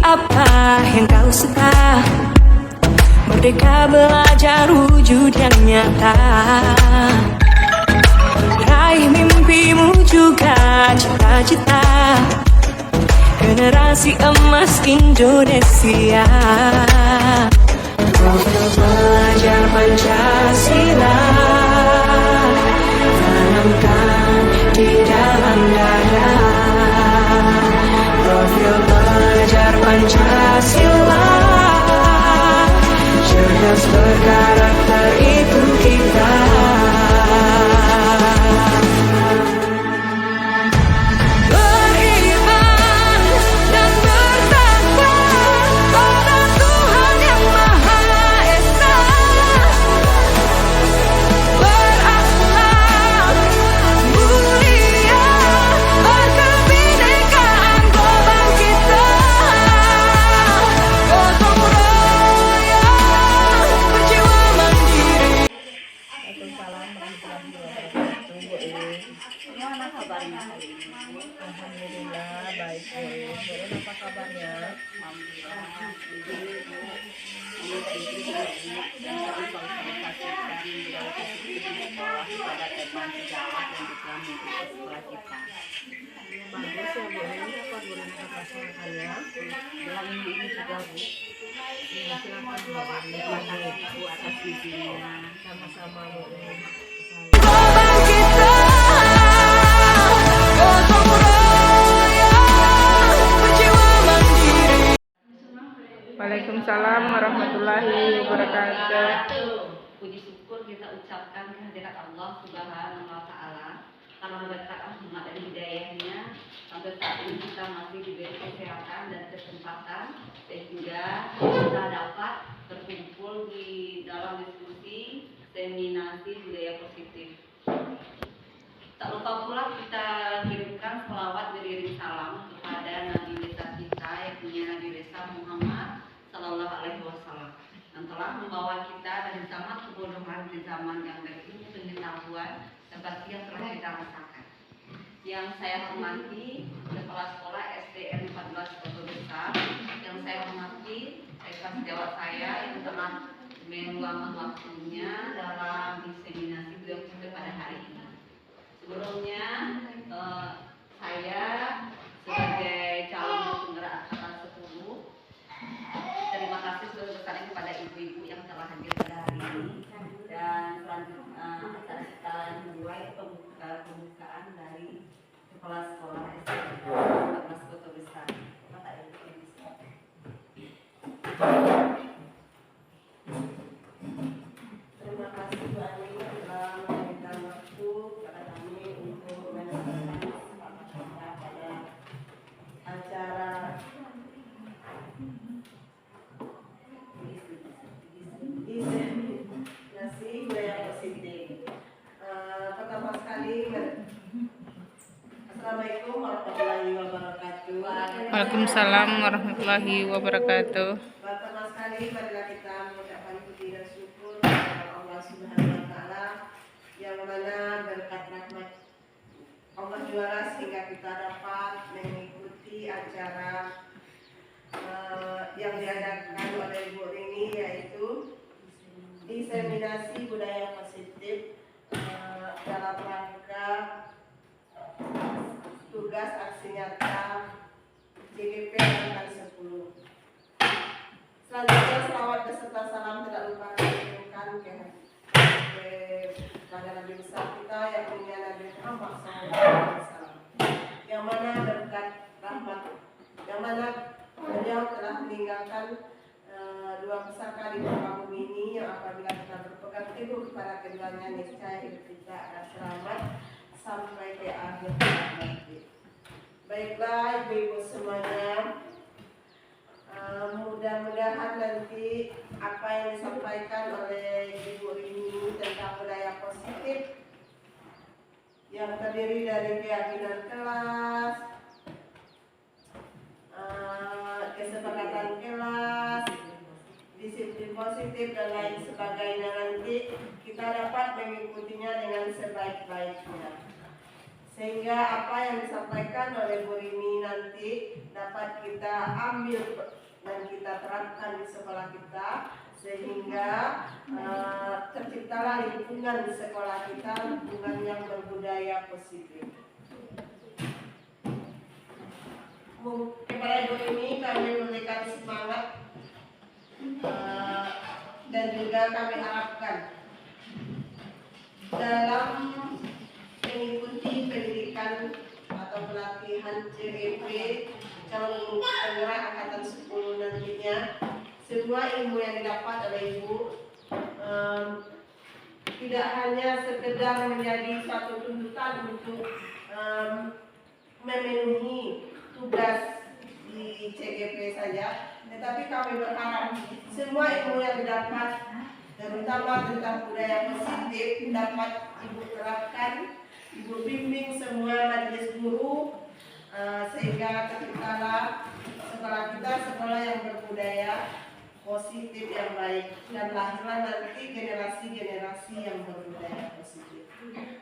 apa yang kau suka. Merdeka belajar wujud yang nyata. Raih mimpimu juga cita-cita. Generasi emas Indonesia. Profil belajar Pancasila tanamkan di dalam dada. Profil belajar Pancasila, cerdas berkarakter itu kita. Alhamdulillah baik. Apa kabarnya? Bagus ya Bu, ini apa bulan apa soalnya? Bulan ini juga Bu. Ya, silakan Bu, Bu atas izinnya. Sama-sama Bu. Waalaikumsalam warahmatullahi wabarakatuh. Puji syukur kita ucapkan kehadirat Allah Subhanahu wa Ta'ala karena berkat rahmat dan hidayahnya sampai saat ini kita masih diberi kesehatan dan kesempatan sehingga kita dapat berkumpul di dalam diskusi seminasi budaya positif. Tak lupa pula kita kirimkan selawat beriring salam kepada Nabi besar kita yakni Nabi besar Muhammad Sallallahu Alaihi Wasallam yang telah membawa kita dari zaman kebodohan ke zaman yang berilmu pengetahuan seperti yang telah kita rasakan. Yang saya hormati Kepala Sekolah SDN 14 Kota Besar, yang saya hormati rekan sejawat saya yang telah meluangkan waktunya dalam diseminasi beliau pada hari ini. Sebelumnya saya sebagai calon penggerak angkatan 10 terima kasih sebesar-besarnya kepada ibu-ibu yang telah hadir pada hari ini, dan selanjutnya acara kita dimulai pembukaan dari Kepala Sekolah SDN 14 Kota Besar. Terima kasih Bu Ani telah memberikan waktu kepada kami untuk menyampaikan pada acara diseminasi budaya positif. Pertama sekali, Assalamualaikum warahmatullahi wabarakatuh. Waalaikumsalam warahmatullahi wabarakatuh. Pertama sekali, marilah kita mengucapkan puji dan syukur kepada Allah Subhanahu wa Ta'ala yang mana berkat rahmat Allah juara sehingga kita dapat mengikuti acara yang diadakan oleh Bu Rini, yaitu diseminasi budaya positif dalam rangka tugas aksi nyata JGP angkatan 10. Selanjutnya selawat beserta salam tidak lupa dikirimkan kepada Nabi besar kita yakni Nabi Muhammad SAW, yang mana berkat rahmat, yang mana beliau telah meninggalkan dua pusaka di muka bumi ini yang apabila kita berpegang teguh kepada keduanya niscaya hidup kita akan selamat sampai ke akhir nanti. Baiklah ibu-ibu semuanya, mudah-mudahan nanti apa yang disampaikan oleh Ibu Rini tentang budaya positif yang terdiri dari keyakinan kelas, kesepakatan kelas, disiplin positif dan lain sebagainya, nanti kita dapat mengikutinya dengan sebaik-baiknya. sehingga apa yang disampaikan oleh Bu Rini nanti dapat kita ambil dan kita terapkan di sekolah kita, sehingga terciptalah lingkungan di sekolah kita, lingkungan yang berbudaya positif. Kepada Ibu ini kami memberikan semangat dan juga kami harapkan dalam mengikuti pendidikan atau pelatihan CEP calon penggerak angkatan 10 nantinya, semua ilmu yang didapat oleh Ibu tidak hanya sekedar menjadi satu tuntutan untuk memenuhi tugas di CGP saja, tetapi kami berharap semua ilmu yang didapat, terutama tentang budaya positif, dapat Ibu terapkan, Ibu bimbing semua majelis guru, sehingga terciptalah sekolah kita sekolah yang berbudaya positif yang baik, dan lahirlah nanti generasi-generasi yang berbudaya positif.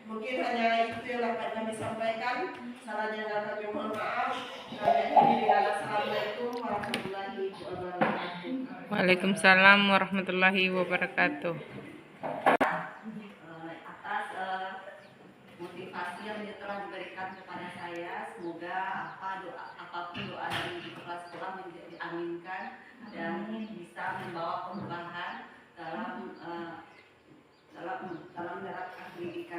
Mungkin hanya itu yang dapat kami sampaikan. Salahnya kami mohon maaf. Assalamualaikum warahmatullahi wabarakatuh. Waalaikumsalam warahmatullahi wabarakatuh. Atas motivasi yang telah diberikan kepada saya, semoga apapun doa dari kepala sekolah diaminkan dan bisa membawa perubahan dalam pendidikan.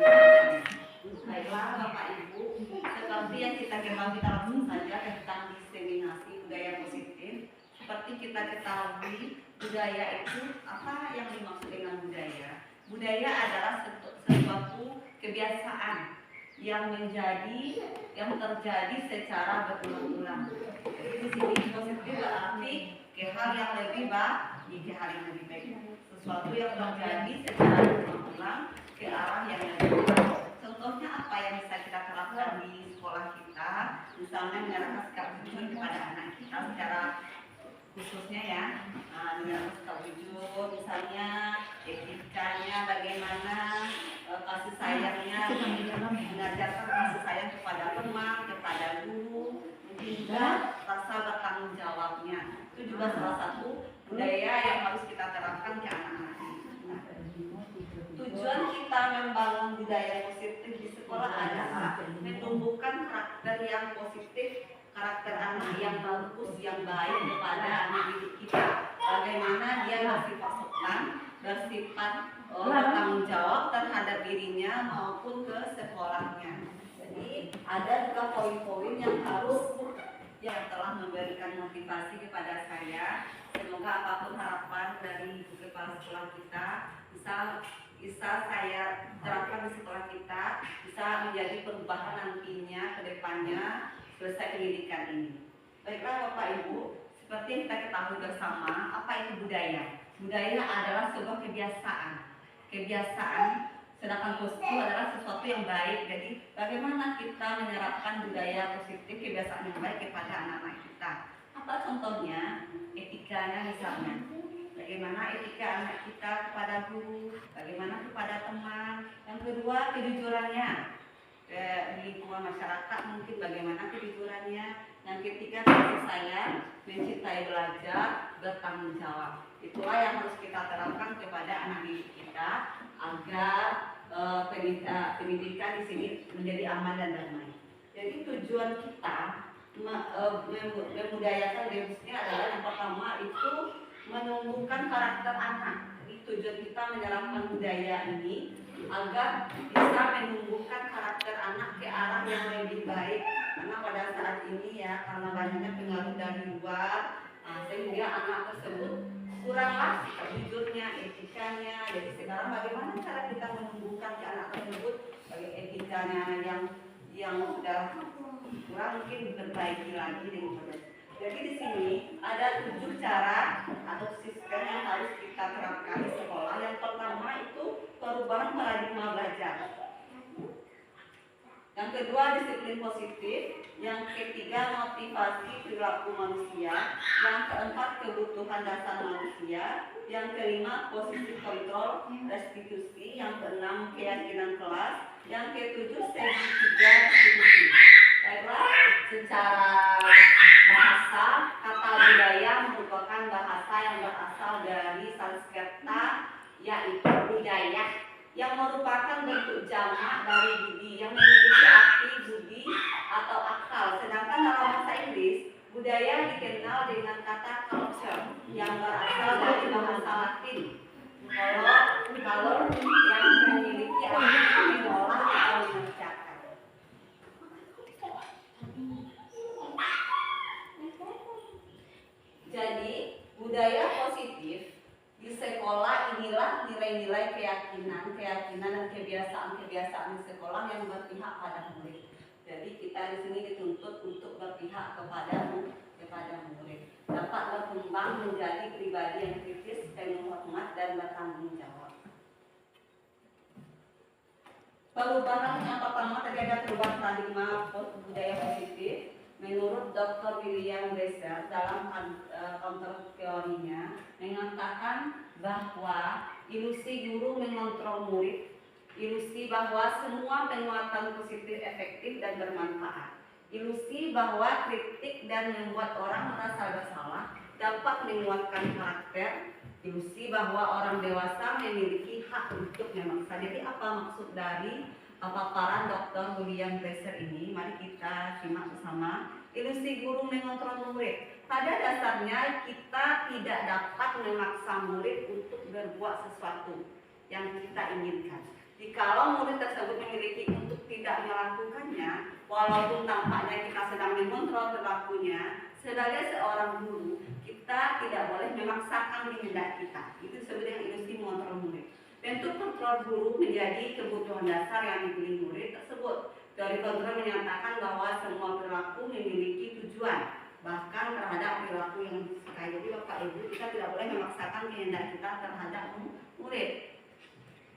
Baiklah Bapak Ibu, seperti yang kita langsung saja tentang diseminasi budaya positif. Seperti kita ketahui, budaya itu apa yang dimaksud dengan budaya? Budaya adalah suatu kebiasaan yang terjadi secara berulang-ulang. Jadi di sini positif berarti ke hal yang lebih baik, sesuatu yang terjadi secara berulang ke arah yang lebih baik. Contohnya apa yang bisa kita terapkan di sekolah kita, misalnya menyerahkan sikap jujur kepada anak kita secara khususnya ya, dengan sikap jujur, misalnya etikanya bagaimana, kasih sayangnya, mengajarkan kasih sayang kepada teman, kepada guru, mungkin juga rasa bertanggung jawabnya. Itu juga salah satu budaya yang harus kita terapkan ke anak-anak. Tujuan kita membangun budaya positif di sekolah adalah menumbuhkan karakter yang positif, karakter anak yang bagus, yang baik kepada anak didik kita. Bagaimana dia bersifat sopan, bersifat bertanggung jawab terhadap dirinya maupun ke sekolahnya. Jadi ada juga poin-poin yang telah memberikan motivasi kepada saya. Semoga apapun harapan dari kepala sekolah kita bisa saya terapkan di sekolah kita, bisa menjadi perubahan nantinya ke depannya selesai pendidikan ini. Baiklah Bapak Ibu, seperti yang kita ketahui bersama, apa itu budaya? Budaya adalah sebuah kebiasaan, sedangkan positif adalah sesuatu yang baik. Jadi bagaimana kita menerapkan budaya positif, kebiasaan yang baik kepada anak-anak kita? Apa contohnya? Etikanya misalnya. Bagaimana etika anak kita kepada guru, bagaimana kepada teman. Yang kedua, kejujurannya. Di lingkungan masyarakat mungkin bagaimana kejujurannya. Yang ketiga, kasih sayang, mencintai belajar, bertanggung jawab. Itulah yang harus kita terapkan kepada anak didik kita agar pendidikan di sini menjadi aman dan damai. Jadi tujuan kita membudayakan diri adalah yang pertama itu menumbuhkan karakter anak. Jadi tujuan kita menerapkan budaya ini agar bisa menumbuhkan karakter anak ke arah yang lebih baik. Karena pada saat ini ya, karena banyaknya pengaruh dari luar, sehingga anak tersebut kuranglah sikap jujurnya, etikanya. Jadi sekarang bagaimana cara kita menumbuhkan ke anak tersebut bagi etikanya yang sudah kurang, mungkin diperbaiki lagi dengan. Jadi di sini ada 7 cara atau sistem yang harus kita terapkan di sekolah. Yang pertama itu perubahan paradigma belajar. Yang kedua disiplin positif. Yang ketiga motivasi perilaku manusia. Yang keempat kebutuhan dasar manusia. Yang kelima, posisi kontrol restitusi. Yang keenam, keyakinan kelas. Yang ketujuh, segitiga restitusi. Baiklah, secara bahasa, kata budaya merupakan bahasa yang berasal dari Sanskerta, yaitu budaya, yang merupakan bentuk jamak dari budi, yang memiliki arti budi atau akal. Sedangkan dalam bahasa Inggris, budaya dikenal dengan kata culture, yang berasal dari bahasa Latin. Color yang memiliki arti mengolah atau mengerjakan. Jadi, budaya positif di sekolah inilah nilai-nilai keyakinan dan kebiasaan di sekolah yang berpihak pada murid. Jadi kita di sini dituntut untuk berpihak kepada murid, dapat berkembang menjadi pribadi yang kritis, penuh hormat dan bertanggung jawab. Perubahan yang pertama, tadi ada perubahan paradigma budaya positif. Menurut Dr. William Bresser dalam counter teorinya mengatakan bahwa ilusi guru mengontrol murid, ilusi bahwa semua penguatan positif efektif dan bermanfaat, ilusi bahwa kritik dan membuat orang merasa bersalah dapat menguatkan karakter, ilusi bahwa orang dewasa memiliki hak untuk memaksa. Jadi apa maksud dari paparan Dr. William Bresser ini? Mari kita simak bersama. Ilusi guru mengontrol murid. Pada dasarnya kita tidak dapat memaksa murid untuk berbuat sesuatu yang kita inginkan. Jikalau murid tersebut memiliki untuk tidak melakukannya, walaupun tampaknya kita sedang mengontrol perilakunya, sebagai seorang guru kita tidak boleh memaksakan kehendak kita. Itu disebut dengan ilusi mengontrol murid. Bentuk kontrol guru menjadi kebutuhan dasar yang dipilih murid tersebut. Teori kontrol menyatakan bahwa semua perilaku memiliki tujuan, bahkan terhadap perilaku yang disukai. Jadi Bapak Ibu, kita tidak boleh memaksakan kehendak kita terhadap murid.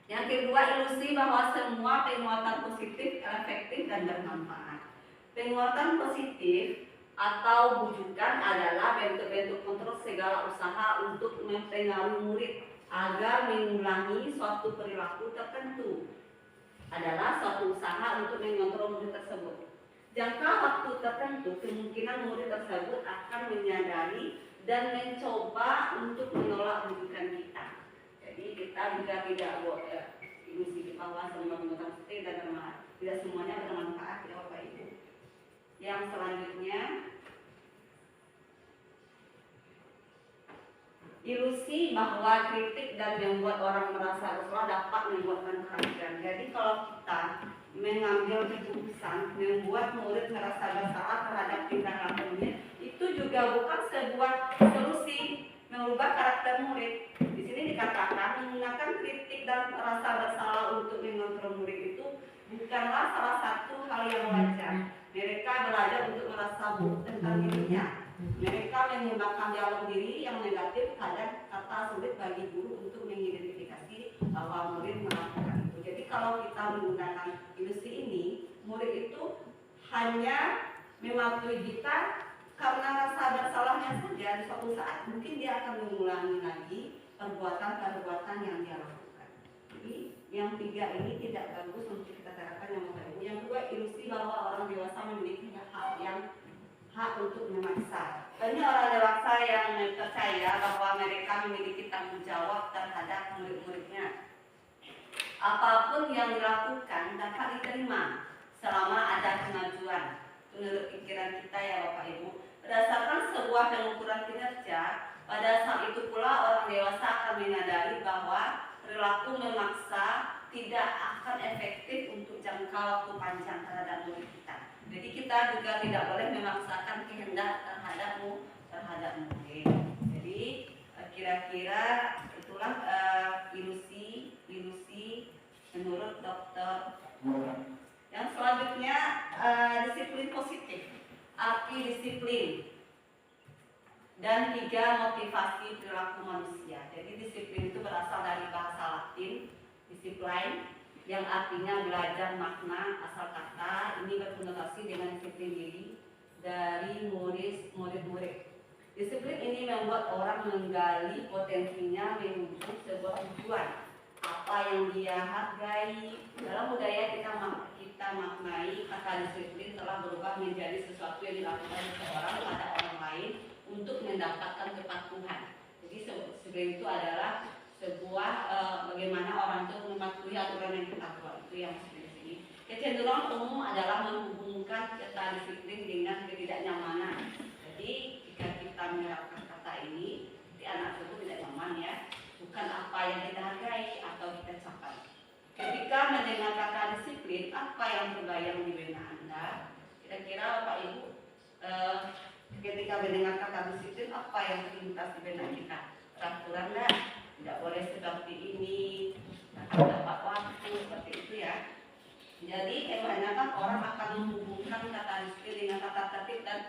Yang kedua, ilusi bahwa semua penguatan positif, efektif dan bermanfaat. Penguatan positif atau bujukan adalah bentuk-bentuk kontrol segala usaha untuk mempengaruhi murid agar mengulangi suatu perilaku tertentu. Adalah suatu usaha untuk mengontrol murid tersebut. Jangka waktu tertentu, kemungkinan murid tersebut akan menyadari dan mencoba untuk menolak bujukan kita. Jadi kita juga tidak boleh ilusi bahwa semua penguatan positif dan bermanfaat. Tidak semuanya bermanfaat ya Bapak Ibu. Yang selanjutnya, ilusi bahwa kritik dan membuat orang merasa bersalah dapat membuatkan karakter. Jadi kalau kita mengambil keputusan membuat murid merasa bersalah terhadap tindak lakunya, itu juga bukan sebuah solusi mengubah karakter murid. Di sini dikatakan menggunakan kritik dan merasa bersalah untuk mengontrol murid itu bukanlah salah satu hal yang wajar. Mereka belajar untuk merasa buruk tentang dirinya. Mereka mengembangkan dialog diri yang negatif, kadang kata sulit bagi guru untuk mengidentifikasi bahwa murid melakukan itu. Jadi kalau kita menggunakan ilusi ini, murid itu hanya mematuhi kita karena rasa bersalahnya saja. Di suatu saat mungkin dia akan mengulangi lagi perbuatan-perbuatan yang dia lakukan. Jadi yang tiga ini tidak bagus untuk kita terapkan yang Bapak Ibu. Yang kedua, ilusi bahwa orang dewasa memiliki hak untuk memaksa. Banyak orang dewasa yang percaya bahwa mereka memiliki tanggung jawab terhadap murid-muridnya. Apapun yang dilakukan dapat diterima selama ada kemajuan. Menurut pikiran kita ya Bapak Ibu, berdasarkan sebuah pengukuran kinerja, pada saat itu pula orang dewasa akan menyadari bahwa perilaku memaksa tidak akan efektif untuk jangka waktu panjang terhadap murid kita. Jadi kita juga tidak boleh memaksakan kehendak terhadap murid. Jadi kira-kira itulah ilusi menurut dokter. Yang selanjutnya disiplin positif. Arti disiplin dan 3 motivasi perilaku manusia. Jadi disiplin itu berasal dari bahasa Latin disiplin, yang artinya belajar makna asal kata. Ini berkonotasi dengan disiplin diri dari murid-murid. Disiplin ini membuat orang menggali potensinya menuju sebuah tujuan. Apa yang dia hargai. Dalam budaya kita maknai kata disiplin telah berubah menjadi sesuatu yang dilakukan seseorang pada orang lain untuk mendapatkan kepatuhan. Jadi disiplin itu adalah sebuah bagaimana orang itu mematuhi aturan yang kita buat. Itu yang di sini. Kecenderungan umum adalah menghubungkan kata disiplin dengan ketidaknyamanan. Jadi jika kita menerapkan kata ini, di anak tersebut tidak nyaman ya, bukan apa yang kita hargai atau kita capai. Ketika mendengar kata disiplin, apa yang terbayang di benak Anda? Kira-kira Bapak Ibu, ketika mendengar kata disiplin, apa yang terlintas di benak kita? Peraturan enggak? Tidak boleh seperti ini, dapat waktu, seperti itu ya. Jadi kebanyakan orang akan menghubungkan kata disiplin dengan kata tertib dan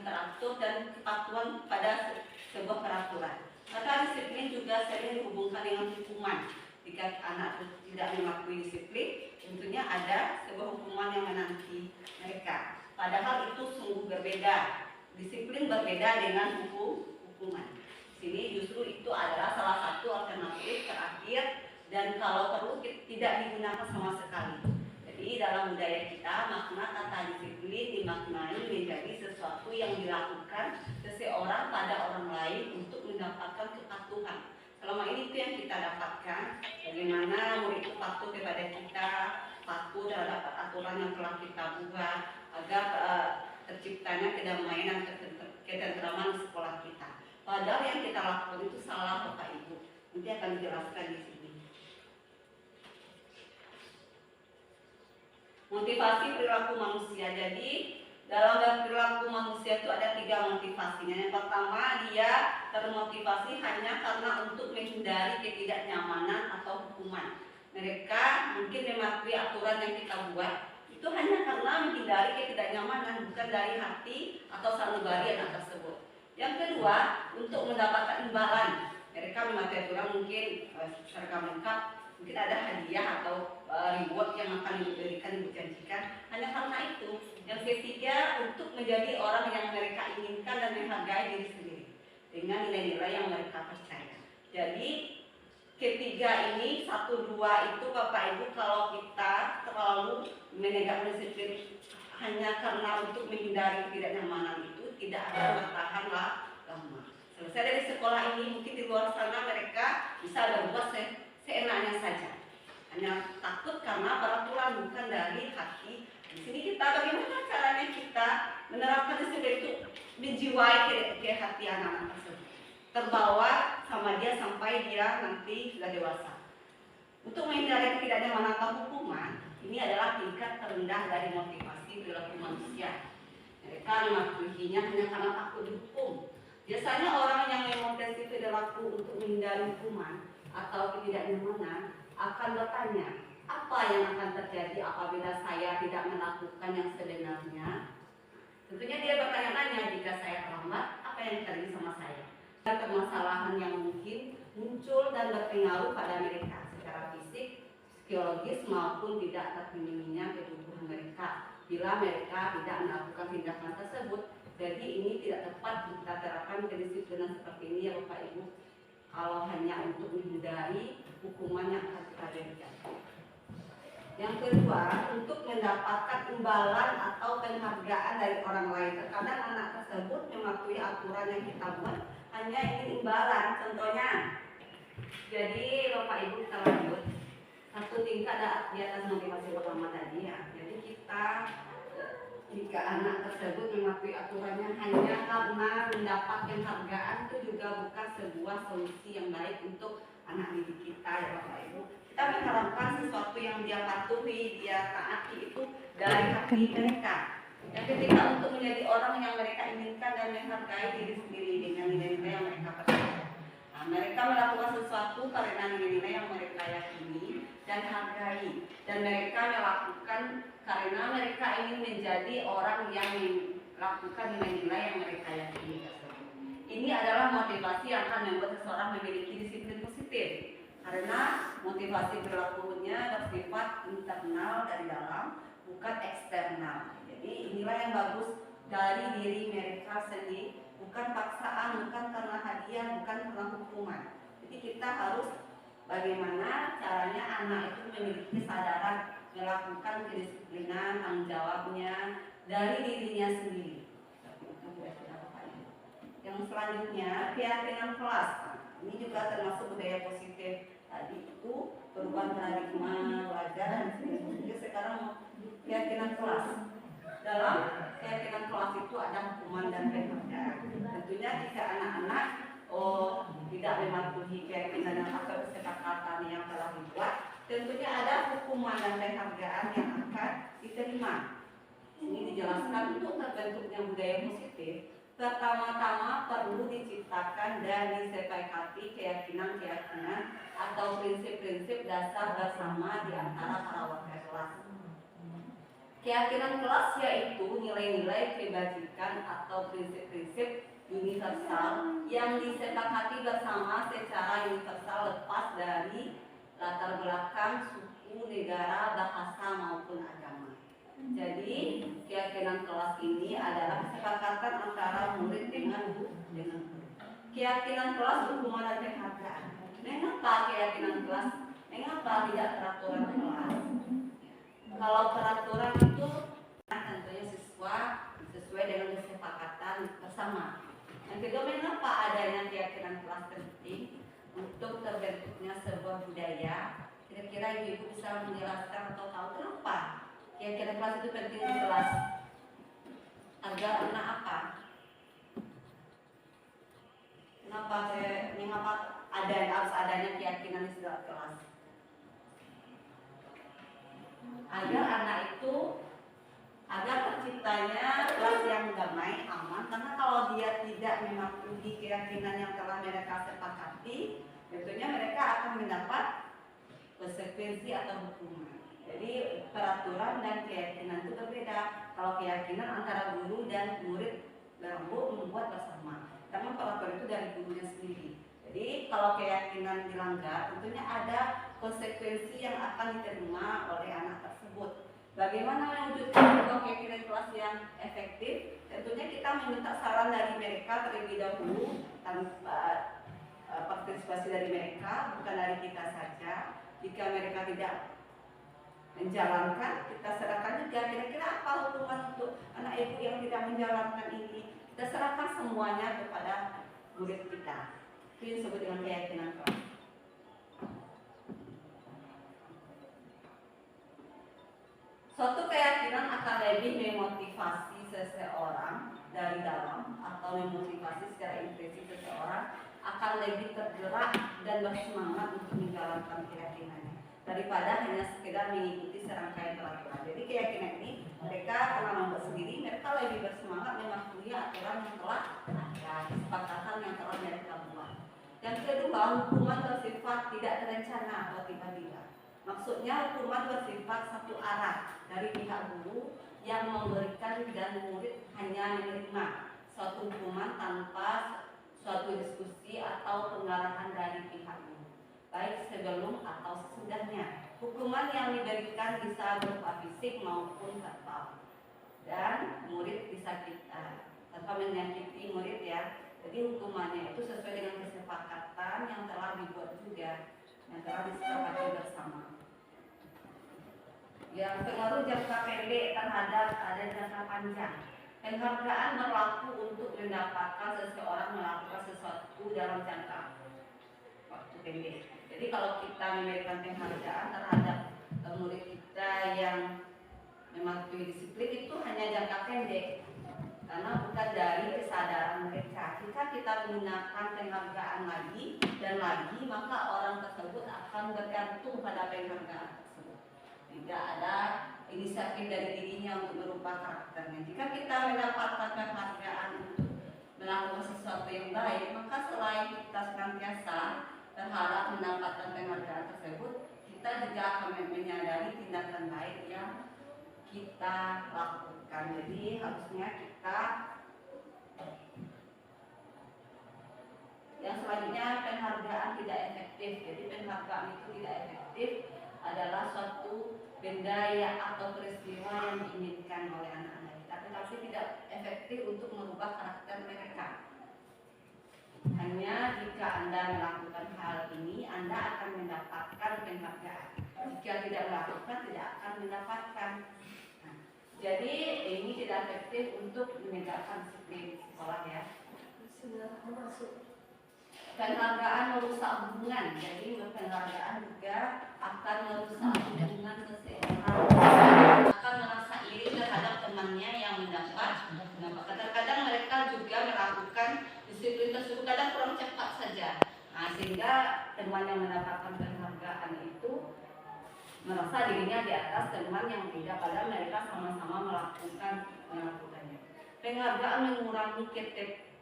teratur dan kepatuhan pada sebuah peraturan. Kata disiplin juga sering dihubungkan dengan hukuman. Jika anak tidak mematuhi disiplin, tentunya ada sebuah hukuman yang menanti mereka. Padahal itu sungguh berbeda. Disiplin berbeda dengan hukuman. Sini justru itu adalah salah satu alternatif terakhir dan kalau perlu tidak digunakan sama sekali. Jadi dalam budaya kita makna kata disiplin dimaknai menjadi sesuatu yang dilakukan seseorang pada orang lain untuk mendapatkan kepatuhan. Selama ini itu yang kita dapatkan, bagaimana murid itu patuh kepada kita, patuh terhadap aturan yang telah kita buat agar terciptanya kedamaian dan ketentraman di sekolah kita. Padahal yang kita lakukan itu salah Bapak Ibu. Nanti akan dijelaskan di sini. Motivasi perilaku manusia. Jadi dalam perilaku manusia itu ada 3 motivasinya. Yang pertama, dia termotivasi hanya karena untuk menghindari ketidaknyamanan atau hukuman. Mereka mungkin mematuhi aturan yang kita buat itu hanya karena menghindari ketidaknyamanan, bukan dari hati atau sanubari anak tersebut. Yang kedua, untuk mendapatkan imbalan. Mereka mematuhi aturan mungkin seragam lengkap, mungkin ada hadiah atau reward yang akan diberikan, dijanjikan hanya karena itu. Yang ketiga, untuk menjadi orang yang mereka inginkan dan menghargai diri sendiri dengan nilai-nilai yang mereka percaya. Jadi ketiga ini 1, 2 itu Bapak Ibu, kalau kita terlalu menegakkan disiplin hanya karena untuk menghindari ketidaknyamanan itu tidak akan bertahan lama. Selesai dari sekolah ini mungkin di luar sana mereka bisa berbuat seenaknya saja. Hanya takut karena peraturan, bukan dari hati. Di sini kita bagaimana caranya kita menerapkan disiplin itu menjiwai ke hati anak-anak tersebut, terbawa sama dia sampai dia nanti sudah dewasa. Untuk menghindari ketidaknyamanan atau hukuman, ini adalah tingkat terendah dari motivasi perilaku manusia. Mereka mematuhinya hanya karena takut dihukum. Biasanya orang yang memotivasi perilaku untuk menghindari hukuman atau ketidaknyamanan akan bertanya, apa yang akan terjadi apabila saya tidak melakukan yang sebenarnya? Tentunya dia bertanya-tanya, jika saya terlambat, apa yang terjadi sama saya? Permasalahan yang mungkin muncul dan berpengaruh pada mereka secara fisik, psikologis maupun tidak terpilihnya ketubuhan mereka bila mereka tidak melakukan tindakan tersebut. Jadi ini tidak tepat kita terapkan kedisiplinan seperti ini ya Bapak Ibu, kalau hanya untuk menghindari hukuman yang akan kita berikan. Yang kedua, untuk mendapatkan imbalan atau penghargaan dari orang lain. Terkadang anak tersebut mematuhi aturan yang kita buat hanya ingin imbalan. Contohnya, jadi Bapak Ibu kita lanjut 1 tingkat di atas motivasi utama tadi ya. Jadi kita jika anak tersebut mematuhi aturannya hanya karena mendapat penghargaan, itu juga bukan sebuah solusi yang baik untuk anak didik kita ya Bapak Ibu. Kita mengharapkan sesuatu yang dia patuhi, dia taati itu dari hati mereka. Yang ketiga, untuk menjadi orang yang mereka inginkan dan menghargai diri sendiri dengan nilai-nilai yang mereka percaya. Nah, mereka melakukan sesuatu karena nilai-nilai yang mereka yakini dan hargai, dan mereka melakukan karena mereka ingin menjadi orang yang melakukan nilai-nilai yang mereka yakini tersebut. Ini adalah motivasi yang akan membuat seseorang memiliki disiplin positif, karena motivasi perilakunya bersifat internal dari dalam, bukan eksternal. Jadi inilah yang bagus dari diri mereka bukan paksaan, bukan karena hadiah, bukan karena hukuman. Jadi kita harus bagaimana caranya anak itu memiliki kesadaran melakukan kedisiplinan, tanggung jawabnya dari dirinya sendiri. Yang selanjutnya, keyakinan kelas. Ini juga termasuk budaya positif. Tadi itu perubahan paradigma, belajar dan sebagainya. Sekarang keyakinan kelas. Dalam keyakinan kelas itu ada hukuman dan penghargaan. Tentunya jika anak-anak tidak mematuhi keyakinan atau kesepakatan yang telah dibuat, tentunya ada hukuman dan penghargaan yang akan diterima. Ini dijelaskan untuk terbentuknya budaya positif. Pertama-tama perlu diciptakan dan disepakati keyakinan-keyakinan atau prinsip-prinsip dasar bersama di antara para warga kelas. Keyakinan kelas yaitu nilai-nilai kebajikan atau prinsip-prinsip universal yang disepakati bersama secara universal lepas dari latar belakang suku, negara, bahasa maupun agama. Jadi keyakinan kelas ini adalah kesepakatan antara murid dengan guru. Keyakinan kelas hukuman dan penghargaan. Mengapa keyakinan kelas? Mengapa tidak peraturan kelas? Kalau peraturan itu tentunya siswa sesuai dengan kesepakatan bersama. Yang kedua, mengapa adanya keyakinan kelas penting untuk terbentuknya sebuah budaya? Kira-kira ibu bisa menjelaskan atau tahu kenapa keyakinan kelas itu penting di kelas? Agar anak apa? Mengapa harus adanya keyakinan di dalam kelas? Agar anak itu terciptanya kelas yang damai, aman. Karena kalau dia tidak mematuhi keyakinan yang telah mereka sepakati, tentunya mereka akan mendapat konsekuensi atau hukuman. Jadi peraturan dan keyakinan itu berbeda. Kalau keyakinan antara guru dan murid membuat bersama. Karena peraturan itu dari gurunya sendiri. Jadi kalau keyakinan dilanggar, tentunya ada konsekuensi yang akan diterima oleh anak tersebut. Bagaimana mewujudkan sebuah keyakinan kelas yang efektif? Tentunya kita meminta saran dari mereka terlebih dahulu tanpa partisipasi dari mereka, bukan dari kita saja. Jika mereka tidak menjalankan, kita serahkan juga kira-kira apa hukuman untuk anak ibu yang tidak menjalankan ini. Kita serahkan semuanya kepada murid kita. Itu disebut dengan keyakinan kelas. Suatu keyakinan akan lebih memotivasi seseorang dari dalam atau memotivasi secara implisit seseorang akan lebih tergerak dan bersemangat untuk menjalankan keyakinannya daripada hanya sekedar mengikuti serangkaian peraturan. Jadi keyakinan ini mereka karena membuat sendiri, mereka lebih bersemangat mematuhi aturan yang telah ada, kesepakatan yang telah mereka buat. Yang kedua, hukuman bersifat tidak terencana atau tiba-tiba. Maksudnya hukuman bersifat satu arah dari pihak guru yang memberikan dan murid hanya menerima suatu hukuman tanpa suatu diskusi atau pengarahan dari pihak guru, baik sebelum atau sesudahnya. Hukuman yang diberikan bisa berupa fisik maupun verbal, dan murid disakiti tanpa menyakiti murid ya. Jadi hukumannya itu sesuai dengan kesepakatan yang telah dibuat juga, yang telah disepakati bersama. Yang pengaruh jangka pendek terhadap ada jangka panjang. Penghargaan berlaku untuk mendapatkan seseorang melakukan sesuatu dalam jangka waktu pendek. Jadi kalau kita memberikan penghargaan terhadap murid kita yang mematuhi disiplin, itu hanya jangka pendek, karena bukan dari kesadaran mereka. Jika kita menggunakan penghargaan lagi dan lagi, maka orang tersebut akan bergantung pada penghargaan tersebut. Tidak ada inisiatif dari dirinya untuk berubah karakternya. Jika kita mendapatkan penghargaan untuk melakukan sesuatu yang baik, maka selain kita senantiasa berharap mendapatkan penghargaan tersebut, kita juga akan menyadari tindakan baik yang kita lakukan. Jadi harusnya kita yang selanjutnya, penghargaan tidak efektif. Jadi penghargaan itu tidak efektif adalah suatu benda atau peristiwa yang diinginkan oleh anak-anak kita, tetapi tidak efektif untuk merubah karakter mereka. jika Anda melakukan hal ini, Anda akan mendapatkan penghargaan. Jika tidak melakukan, tidak akan mendapatkan. Nah, jadi ini tidak efektif untuk menegakkan disiplin sekolah ya. Penghargaan merusak hubungan, jadi penghargaan juga akan merusak hubungan seseorang, akan merasa iri terhadap temannya yang mendapat. Kadang-kadang mereka juga melakukan disiplin tersebut kadang kurang cepat saja. Nah, sehingga teman yang mendapatkan penghargaan itu merasa dirinya di atas teman yang tidak, padahal mereka sama-sama melakukannya. Penghargaan mengurangi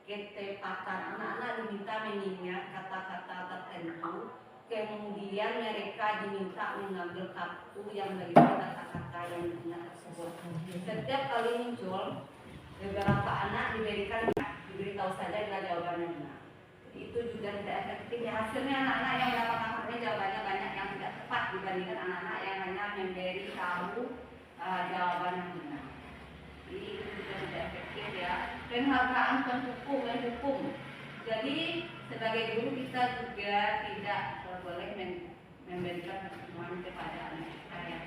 ketepatan. Anak-anak diminta mengingat kata-kata tertentu, kemudian mereka diminta mengambil kartu yang berisi kata-kata yang diingat tersebut. Setiap kali muncul, beberapa anak diberitahu saja bila jawabannya benar. Itu juga tidak efektif. Hasilnya anak-anak yang mendapatkan kartunya jawabannya banyak yang tidak tepat dibandingkan anak-anak yang hanya memberi tahu jawaban yang benar. Jadi itu juga tidak efektif ya. Penghargaan hukum. Jadi sebagai guru kita juga tidak boleh memberikan hukuman kepada anak kita ya.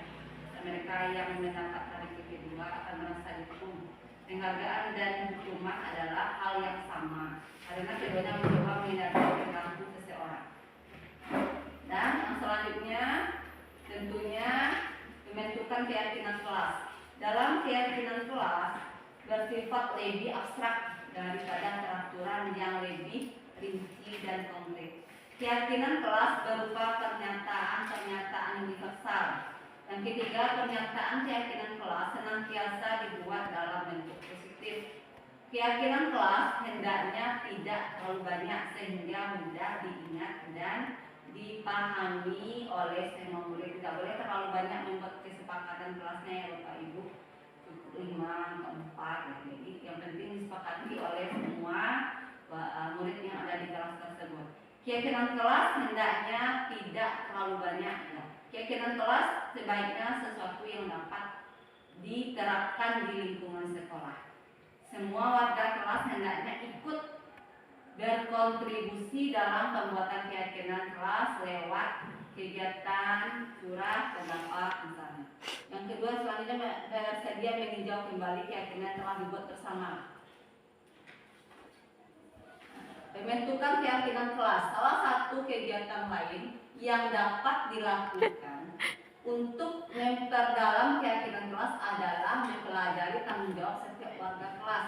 Mereka yang mendapat tarikh kedua akan merasa dihukum. Penghargaan dan hukuman adalah hal yang sama karena keduanya mencoba menghindari perilaku seseorang. Dan yang selanjutnya tentunya pembentukan keyakinan kelas. Dalam keyakinan kelas bersifat lebih abstrak daripada peraturan yang lebih rinci dan konkret. Keyakinan kelas berupa pernyataan universal. Yang ketiga, pernyataan keyakinan kelas senantiasa dibuat dalam bentuk positif. Keyakinan kelas hendaknya tidak terlalu banyak sehingga mudah diingat dan dipahami oleh semua murid. Tidak boleh terlalu banyak membuat kesepakatan kelasnya ya Bapak Ibu. 5, 4, jadi yang penting disepakati oleh semua murid yang ada di kelas tersebut. Keyakinan kelas hendaknya tidak terlalu banyak ya. Keyakinan kelas sebaiknya sesuatu yang dapat diterapkan di lingkungan sekolah. Semua warga kelas hendaknya ikut berkontribusi dalam pembuatan keyakinan kelas lewat kegiatan curah pendapat misalnya. Yang kedua, selanjutnya bersedia meninjau kembali keyakinan telah dibuat bersama. Pembentukan keyakinan kelas, salah satu kegiatan lain yang dapat dilakukan untuk memperdalam keyakinan kelas adalah mempelajari tanggung jawab setiap warga kelas.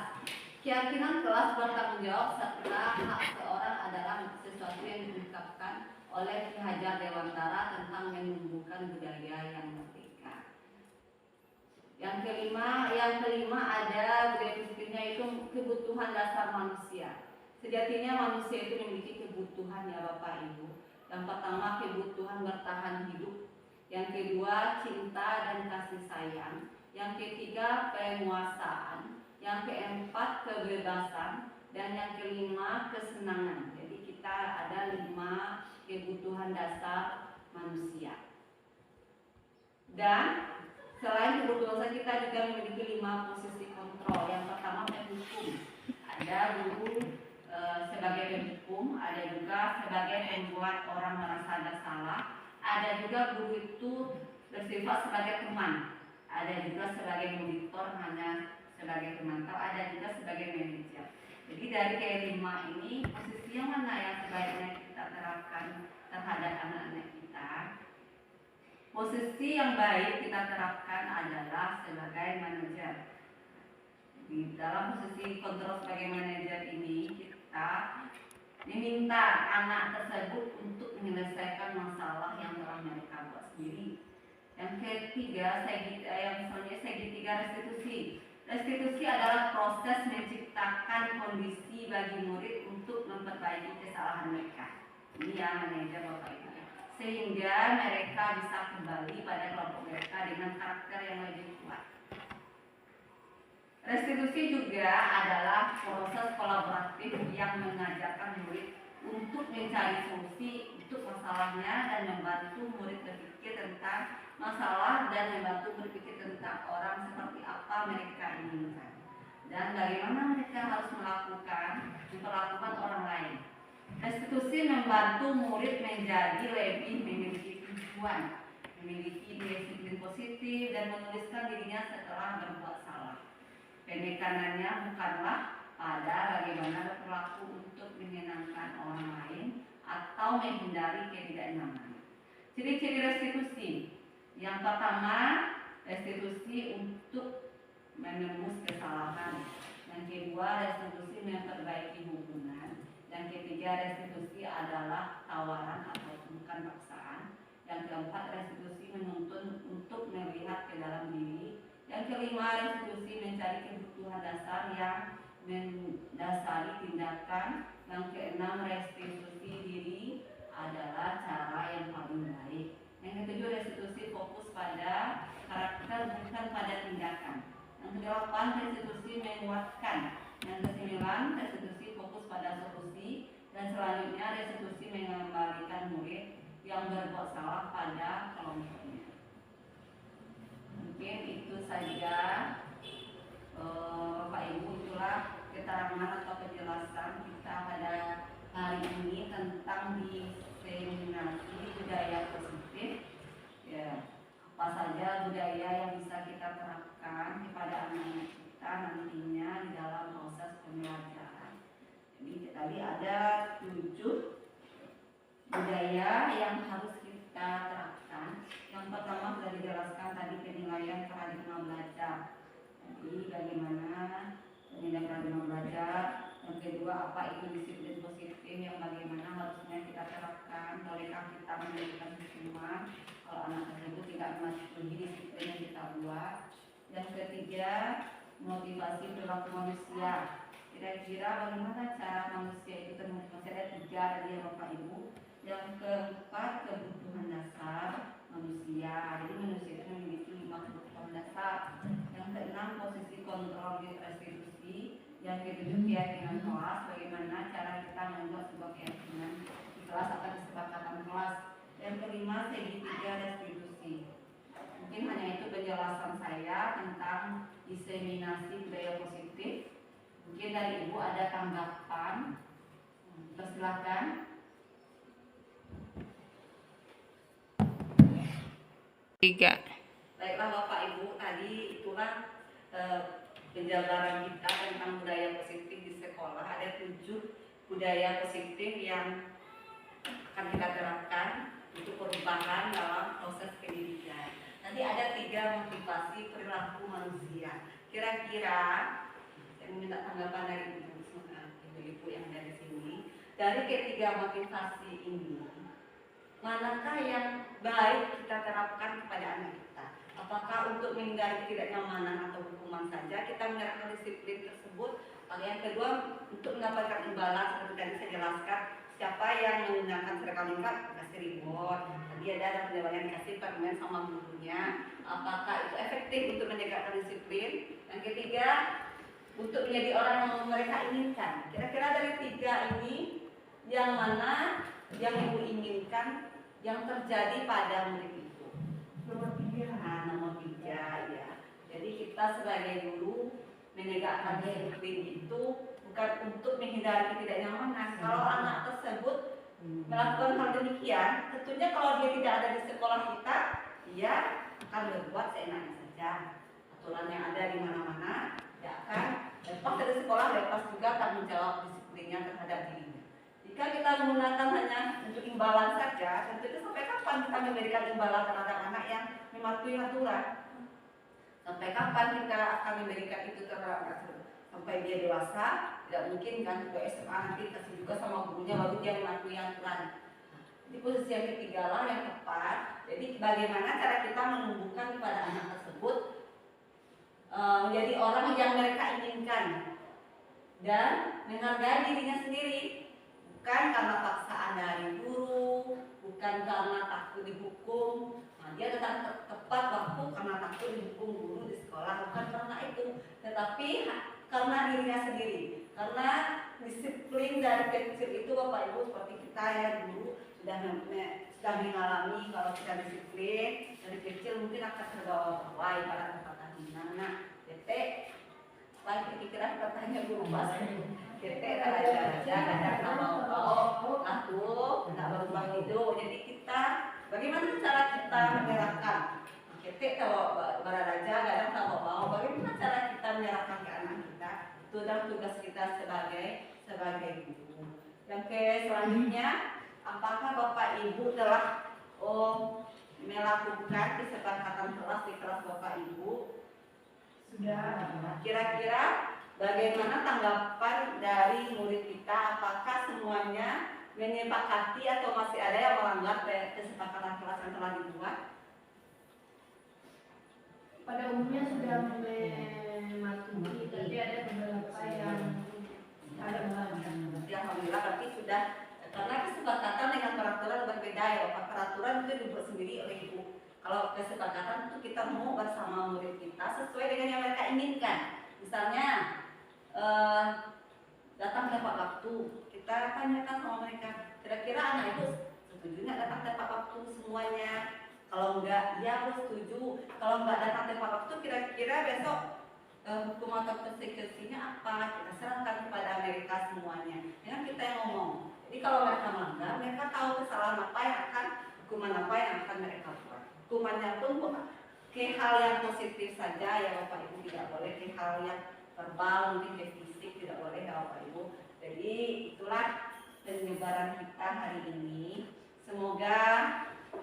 Keyakinan kelas bertanggung jawab setelah hak seorang adalah sesuatu yang diungkapkan oleh Ki Hajar Dewantara tentang menumbuhkan budaya yang merdeka. Yang kelima ada budaya positifnya itu kebutuhan dasar manusia. Sejatinya manusia itu memiliki kebutuhan ya Bapak Ibu. Yang pertama kebutuhan bertahan hidup. Yang kedua cinta dan kasih sayang. Yang ketiga penguasaan. Yang keempat kebebasan. Dan yang kelima kesenangan. Jadi kita ada 5 kebutuhan dasar manusia. Dan selain kebutuhan kita juga memiliki 5 posisi kontrol. Yang pertama penghukum. Ada guru sebagai penghukum, ada juga sebagai pembuat orang merasa ada salah, ada juga guru itu bersifat sebagai teman, ada juga sebagai monitor hanya sebagai pemantau, ada juga sebagai manajer. Jadi dari kelima ini posisi yang mana yang sebaiknya kita terapkan terhadap anak-anak kita? Posisi yang baik kita terapkan adalah sebagai manajer. Di dalam posisi kontrol sebagai manajer ini kita diminta anak tersebut untuk menyelesaikan masalah yang telah mereka buat sendiri. Yang ketiga, segitiga restitusi. Restitusi adalah proses menciptakan kondisi bagi murid untuk memperbaiki kesalahan mereka. Ini yang manajer Bapak Ibu. Sehingga mereka bisa kembali pada kelompok mereka dengan karakter yang lebih kuat. Restitusi juga adalah proses kolaboratif yang mengajarkan murid untuk mencari solusi untuk masalahnya dan membantu murid berpikir tentang masalah dan membantu berpikir tentang orang seperti apa mereka inginkan dan bagaimana mereka harus memperlakukan orang lain. Restitusi membantu murid menjadi lebih memiliki tujuan, memiliki disiplin positif, dan menuliskan dirinya setelah berbuat salah. Penekanannya bukanlah pada bagaimana berlaku untuk menyenangkan orang lain atau menghindari ketidaknyamanan. Ciri-ciri restitusi. Yang pertama, restitusi untuk menembus kesalahan. Yang kedua, restitusi memperbaiki hubungan. Yang ketiga, restitusi adalah tawaran atau bukan paksaan. Yang keempat, restitusi menuntun untuk melihat ke dalam diri. Yang kelima, restitusi mencari kebutuhan dasar yang mendasari tindakan. Yang keenam, restitusi diri adalah cara yang paling baik. Yang ketujuh, restitusi fokus pada karakter bukan pada tindakan. Yang kedelapan, restitusi menguatkan. Yang kesembilan, restitusi fokus pada solusi. Dan selanjutnya, restitusi mengembalikan murid yang berbuat salah pada kelompoknya. Mungkin itu saja, Bapak Ibu, itulah keterangan atau penjelasan kita pada hari ini tentang diseminasi budaya positif. Ya, apa saja budaya yang bisa kita terapkan kepada anak-anak kita nantinya di dalam proses pembelajaran. Jadi tadi ada 7 budaya yang harus kita terapkan. Yang pertama sudah dijelaskan tadi, penilaian paradigma belajar. Jadi bagaimana penilaian paradigma belajar. Yang kedua, apa itu disiplin positif yang bagaimana harusnya kita terapkan. Bolehkah kita memberikan hukuman kalau anak tersebut tidak mematuhi disiplin yang kita buat. Yang ketiga, motivasi perilaku manusia. Kira-kira bagaimana cara manusia itu termotivasi? Ada 3 tadi ya Bapak Ibu. Yang keempat, kebutuhan dasar manusia. Jadi manusia itu memiliki 5 kebutuhan dasar. Yang keenam, posisi kontrol restitusi. Yang ketujuh, keyakinan kelas. Bagaimana cara kita membuat sebuah keyakinan di kelas atau kesepakatan kelas. Yang kelima, segitiga restitusi. Mungkin hanya itu penjelasan saya tentang diseminasi budaya positif. Mungkin dari Ibu ada tanggapan. Persilakan. Tiga. Baiklah Bapak Ibu, tadi itulah penjabaran kita tentang budaya positif di sekolah. Ada 7 budaya positif yang akan kita terapkan untuk perubahan dalam proses pendidikan. Nanti ada 3 motivasi perilaku manusia. Kira-kira saya minta tanggapan dari Ibu yang ada di sini. Dari ketiga motivasi ini, manakah yang baik kita terapkan kepada anak kita? Apakah untuk menghindari ketidaknyamanan atau hukuman saja kita menerapkan disiplin tersebut? Lalu yang kedua, untuk mendapatkan imbalan seperti tadi saya jelaskan, siapa yang menggunakan seragam lengkap kasih reward. Tadi ada penjelasan dikasih permen sama gurunya. Apakah itu efektif untuk menegakkan disiplin? Yang ketiga, untuk menjadi orang yang mereka inginkan. Kira-kira dari 3 ini, yang mana yang Ibu inginkan yang terjadi pada murid itu? Nomor 3 ya. Jadi kita sebagai guru menegakkan disiplin itu bukan untuk menghindari ketidaknyamanan. Kalau anak tersebut melakukan hal demikian, tentunya kalau dia tidak ada di sekolah kita, dia akan berbuat seenaknya saja. Aturan yang ada di mana-mana, dia akan lepas dari sekolah, lepas juga tanggung jawab disiplinnya terhadap dirinya. Jika kita menggunakan hanya untuk imbalan saja, tentunya sampai kapan kita memberikan imbalan terhadap anak yang mematuhi aturan? Sampai kapan kita akan memberikan itu terhadap anak tersebut? Sampai dia dewasa, tidak mungkin kan ke SMA nanti kasih juga sama gurunya baru dia mematuhi aturan. Di posisi yang ketiga lah yang tepat. Jadi bagaimana cara kita menumbuhkan kepada anak tersebut menjadi orang yang mereka inginkan dan menghargai dirinya sendiri. Bukan karena paksaan dari guru, bukan karena takut dihukum. Nah, dia tetap tepat waktu karena takut dihukum guru di sekolah, bukan karena itu, tetapi karena dirinya sendiri. Karena disiplin dari kecil itu Bapak Ibu seperti kita ya guru sudah mengalami kalau kita disiplin dari kecil mungkin akan terbawa-bawa pada kata-kata nah, detek lagi pikiran katanya guru pas kita ada nama Bagaimana cara kita menyerahkan? Ketik kalau beraraja, kadang tahu bawa. Bagaimana cara kita menyerahkan ke anak kita? Itu adalah tugas kita sebagai guru. Yang selanjutnya, apakah Bapak Ibu telah melakukan kesepakatan kelas di kelas Bapak Ibu? Sudah. Kira-kira bagaimana tanggapan dari murid kita? Apakah semuanya menyepakati atau masih ada yang melanggar kesepakatan kelas yang telah dibuat? Pada umumnya sudah mematuhi, tapi ada beberapa yang ada melanggar. Ya, alhamdulillah berarti sudah, karena kesepakatan dengan peraturan berbeda ya Bapak. Peraturan itu dibuat sendiri oleh Ibu. Kalau kesepakatan itu kita mau bersama murid kita sesuai dengan yang mereka inginkan. Misalnya datang tepat waktu, kita tanyakan sama mereka, kira-kira anak itu setuju nggak datang tepat waktu semuanya? Kalau enggak, ya aku setuju. Kalau enggak datang tepat waktu, kira-kira besok hukum atau konsekuensinya apa? Kita serahkan kepada mereka semuanya. Dengan kita yang ngomong. Jadi kalau mereka melanggar, mereka tahu kesalahan apa yang akan, hukuman apa yang akan mereka buat. Hukumannya pun ke hal yang positif saja ya Bapak Ibu, tidak boleh ke hal yang verbal, mungkin ke fisik, tidak boleh ya Bapak Ibu. Jadi itulah penyebaran kita hari ini. Semoga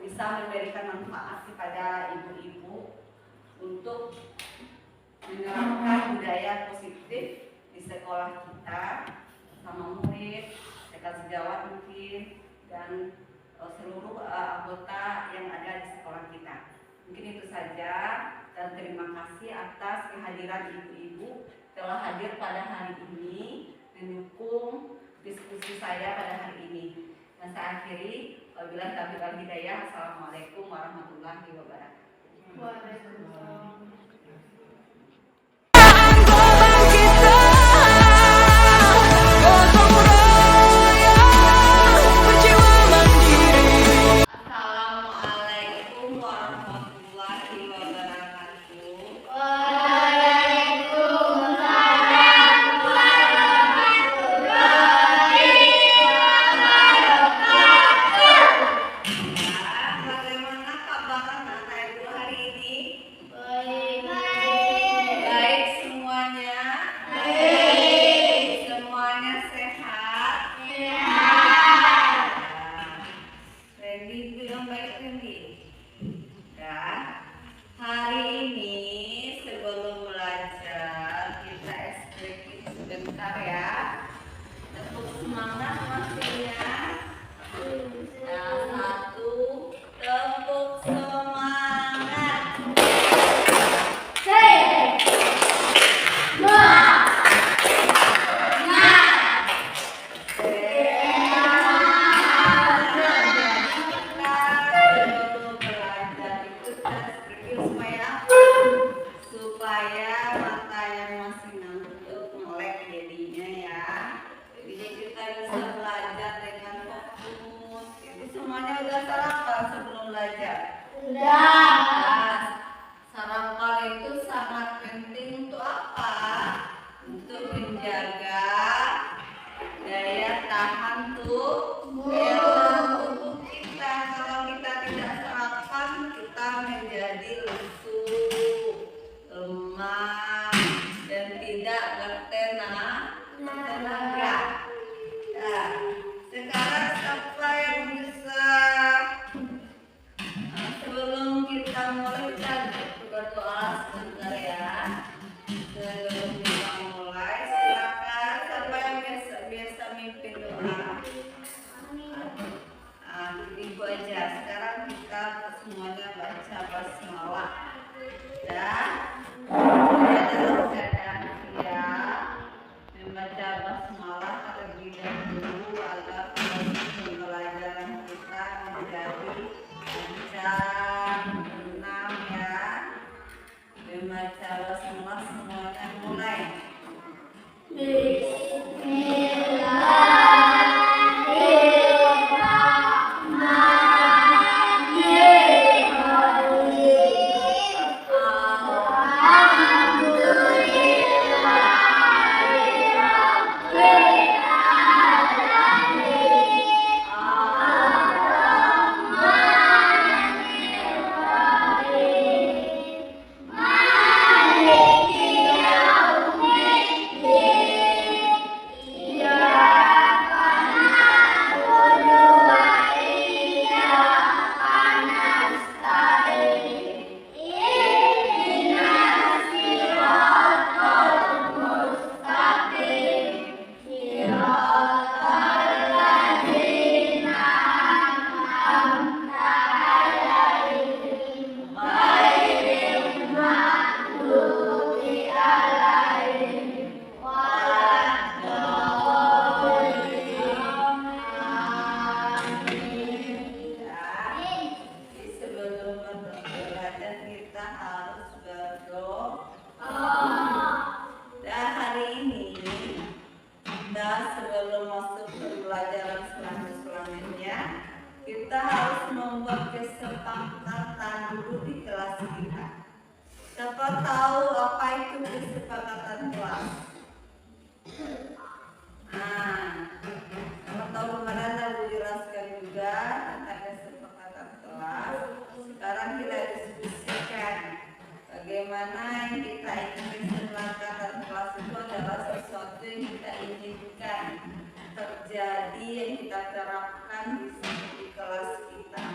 bisa memberikan manfaat kepada ibu-ibu untuk menerapkan budaya positif di sekolah kita sama murid, dekat sejawat mungkin, dan seluruh anggota yang ada di sekolah kita. Mungkin itu saja, dan terima kasih atas kehadiran ibu-ibu telah hadir pada hari ini mendukung diskusi saya pada hari ini. Dan saya akhiri, wabillahi taufiq wal hidayah. Assalamualaikum warahmatullahi wabarakatuh. Waalaikumsalam. Assalamualaikum warahmatullahi wabarakatuh. Bagaimana kabar anak ibu hari ini? Baik semuanya. Semuanya sehat. Randy bilang baik Randy. Ya. Hari ini sebelum belajar kita eskripsi sebentar ya. Tepuk semangat pastinya. Ya, satu, tepuk semangat. Supaya mata yang masih ngantuk melek jadinya ya. Jadi kita bisa belajar dengan fokus. Jadi semuanya udah sarapan sebelum belajar. Nah, sarapan itu sangat penting untuk apa? Untuk menjaga daya tahan tubuh kita. Kalau kita tidak sarapan, kita menjadi lesu, lemah, dan tidak bertenaga. Nah, sekarang siapa yang bisa sebelum kita mulai kita berdoa sebentar ya. Sebelum kita mulai, silakan siapa yang biasa mimpin doa. membuat kesepakatan dulu di kelas kita. Siapa tahu apa itu kesepakatan kelas? Nah, siapa tahu kemarin aku jelaskan juga tentang kesepakatan kelas. Sekarang kita diskusikan bagaimana yang kita ingin kesepakatan kelas itu adalah sesuatu yang kita inginkan terjadi, yang kita terapkan di kelas kita.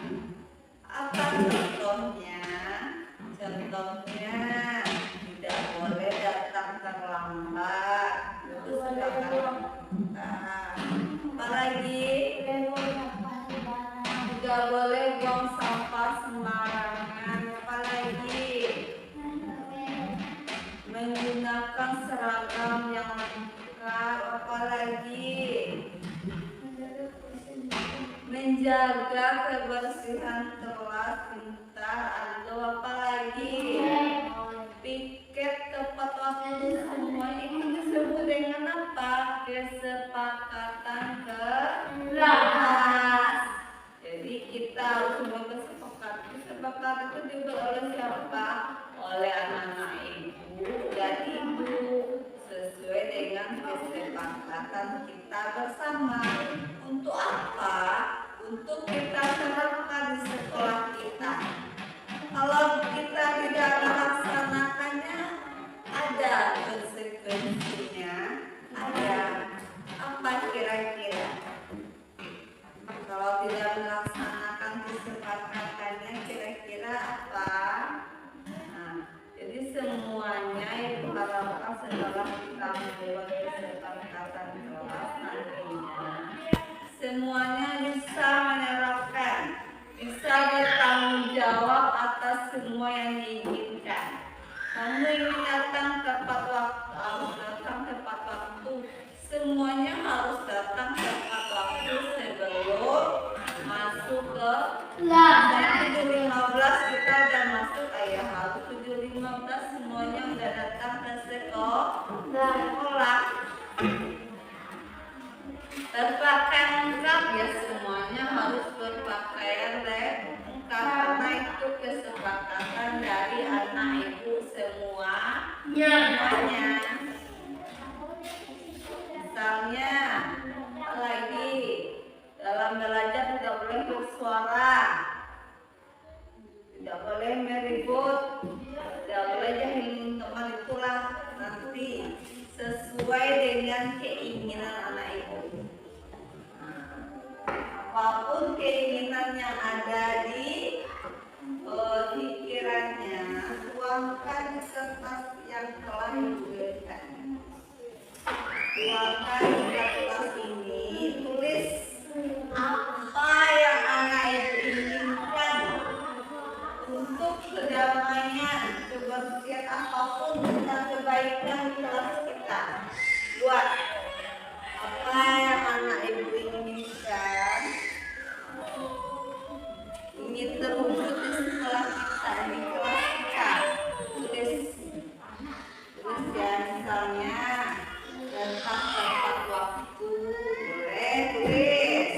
Apa contohnya? Contohnya tidak boleh datang terlambat. Apalagi tidak boleh buang sampah sembarangan. Apalagi menggunakan seragam yang lengkap. Apalagi menjaga kebersihan kelas pintar. Apalagi piket tepat waktu. Semua itu disebut dengan apa? Kesepakatan kelas. Jadi kita harus membuat kesepakatan. Kesepakatan itu dibuat oleh siapa? Oleh anak-anak ibu dan ibu, sesuai dengan kesepakatan kita bersama. Untuk apa? Untuk kita terapkan di sekolah kita. Kalau kita tidak melaksanakannya, ada konsekuensinya. Ada apa kira-kira? Kalau tidak melaksanakan kesepakatannya, kira-kira apa? Nah, jadi semuanya itu harapkan setelah kita membuat kesepakatan kelas nantinya, semuanya bisa menerapkan, bisa bertanggung jawab atas semua yang diinginkan. Kamu ingin datang tepat waktu, harus datang tepat waktu. Semuanya harus datang tepat waktu sebelum masuk ke kelas. 7.15 kita udah masuk, ayah harus 7.15 semuanya udah datang ke sekolah. Berpakaian lengkap ya, semuanya harus berpakaian lengkap karena itu kesepakatan dari anak ibu semuanya. Misalnya lagi dalam belajar tidak boleh bersuara, tidak boleh meribut, tidak boleh jahilin teman. Itulah nanti sesuai dengan keinginan anak ibu. Apapun keinginan yang ada di pikirannya, tuangkan di kertas yang telah ibu berikan. Tuangkan di kertas ini, tulis apa yang anak ibu inginkan untuk kedamaian, kebersihan, apapun tentang kebaikan di kelas kita. Buat apa yang anak ibu inginkan, ingin terwujud di sekolah kita, di kelas kita. Tulis ya, misalnya datang tepat waktu, boleh tulis,